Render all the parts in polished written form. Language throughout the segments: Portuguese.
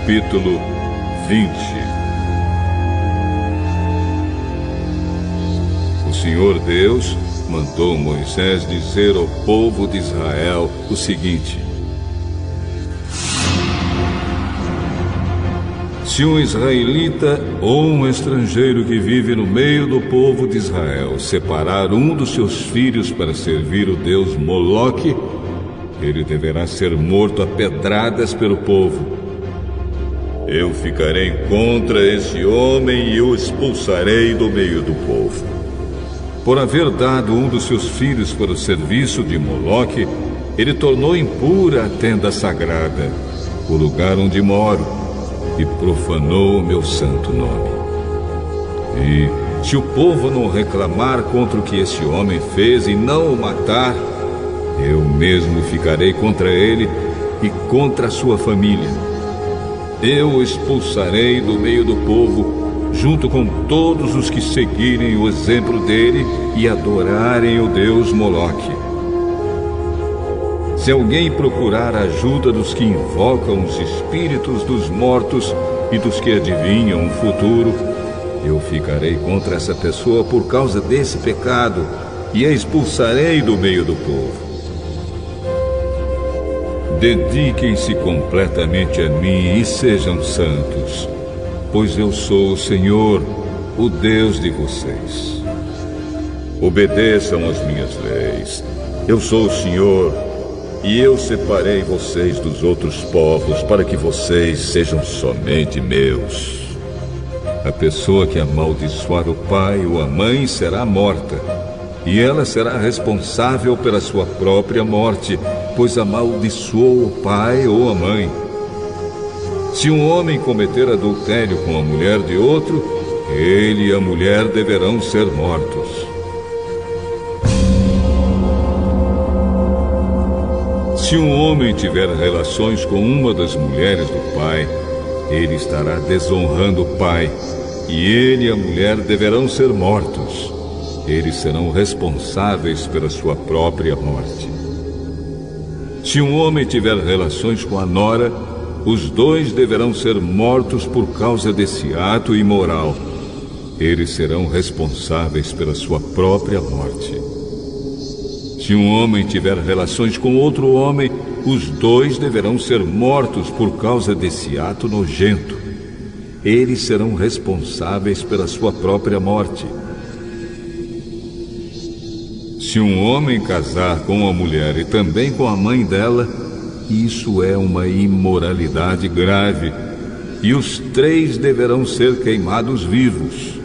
Capítulo 20. O Senhor Deus mandou Moisés dizer ao povo de Israel o seguinte: se um israelita ou um estrangeiro que vive no meio do povo de Israel separar um dos seus filhos para servir o deus Moloque, ele deverá ser morto a pedradas pelo povo. Eu ficarei contra esse homem e o expulsarei do meio do povo. Por haver dado um dos seus filhos para o serviço de Moloque, ele tornou impura a tenda sagrada, o lugar onde moro, e profanou o meu santo nome. E se o povo não reclamar contra o que esse homem fez e não o matar, eu mesmo ficarei contra ele e contra a sua família. Eu o expulsarei do meio do povo, junto com todos os que seguirem o exemplo dele e adorarem o deus Moloque. Se alguém procurar a ajuda dos que invocam os espíritos dos mortos e dos que adivinham o futuro, eu ficarei contra essa pessoa por causa desse pecado e a expulsarei do meio do povo. Dediquem-se completamente a mim e sejam santos, pois eu sou o Senhor, o Deus de vocês. Obedeçam às minhas leis. Eu sou o Senhor, e eu separei vocês dos outros povos para que vocês sejam somente meus. A pessoa que amaldiçoar o pai ou a mãe será morta, e ela será responsável pela sua própria morte, pois amaldiçoou o pai ou a mãe. Se um homem cometer adultério com a mulher de outro, ele e a mulher deverão ser mortos. Se um homem tiver relações com uma das mulheres do pai, ele estará desonrando o pai, e ele e a mulher deverão ser mortos. Eles serão responsáveis pela sua própria morte. Se um homem tiver relações com a nora, os dois deverão ser mortos por causa desse ato imoral. Eles serão responsáveis pela sua própria morte. Se um homem tiver relações com outro homem, os dois deverão ser mortos por causa desse ato nojento. Eles serão responsáveis pela sua própria morte. Se um homem casar com uma mulher e também com a mãe dela, isso é uma imoralidade grave, e os três deverão ser queimados vivos.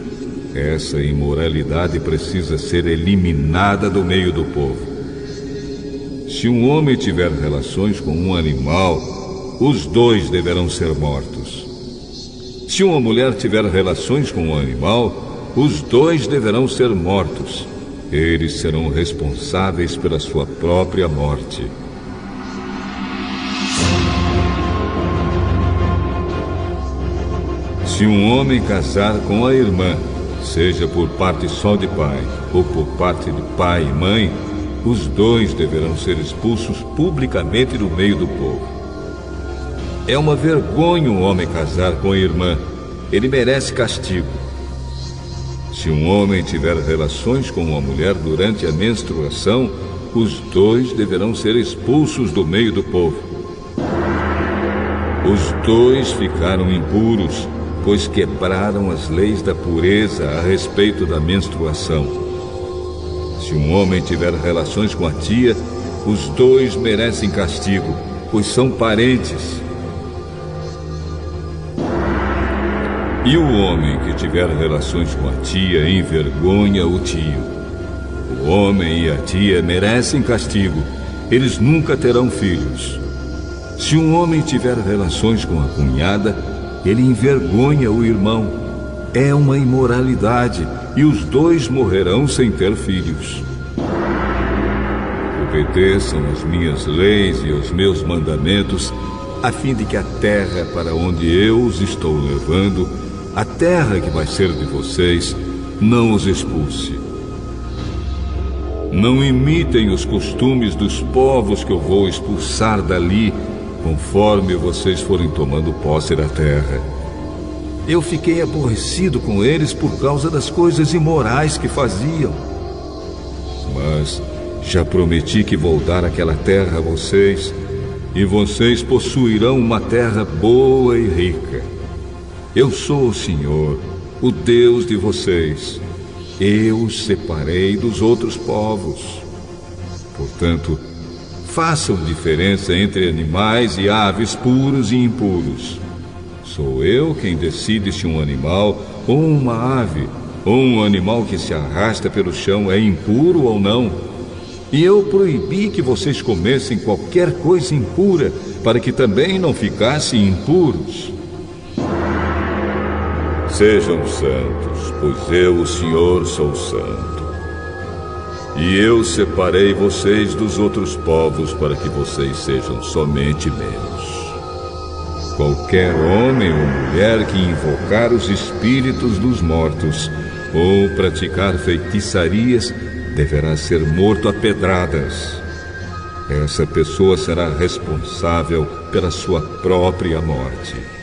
Essa imoralidade precisa ser eliminada do meio do povo. Se um homem tiver relações com um animal, os dois deverão ser mortos. Se uma mulher tiver relações com um animal, os dois deverão ser mortos. Eles serão responsáveis pela sua própria morte. Se um homem casar com a irmã, seja por parte só de pai ou por parte de pai e mãe, os dois deverão ser expulsos publicamente do meio do povo. É uma vergonha um homem casar com a irmã. Ele merece castigo. Se um homem tiver relações com uma mulher durante a menstruação, os dois deverão ser expulsos do meio do povo. Os dois ficaram impuros, pois quebraram as leis da pureza a respeito da menstruação. Se um homem tiver relações com a tia, os dois merecem castigo, pois são parentes. E o homem que tiver relações com a tia envergonha o tio. O homem e a tia merecem castigo. Eles nunca terão filhos. Se um homem tiver relações com a cunhada, ele envergonha o irmão. É uma imoralidade, e os dois morrerão sem ter filhos. Obedeçam as minhas leis e os meus mandamentos, a fim de que a terra para onde eu os estou levando, a terra que vai ser de vocês, não os expulse. Não imitem os costumes dos povos que eu vou expulsar dali, conforme vocês forem tomando posse da terra. Eu fiquei aborrecido com eles por causa das coisas imorais que faziam. Mas já prometi que vou dar aquela terra a vocês, e vocês possuirão uma terra boa e rica. Eu sou o Senhor, o Deus de vocês. Eu os separei dos outros povos. Portanto, façam diferença entre animais e aves puros e impuros. Sou eu quem decide se um animal ou uma ave, ou um animal que se arrasta pelo chão é impuro ou não. E eu proibi que vocês comessem qualquer coisa impura, para que também não ficassem impuros. Sejam santos, pois eu, o Senhor, sou santo. E eu separei vocês dos outros povos para que vocês sejam somente meus. Qualquer homem ou mulher que invocar os espíritos dos mortos ou praticar feitiçarias deverá ser morto a pedradas. Essa pessoa será responsável pela sua própria morte.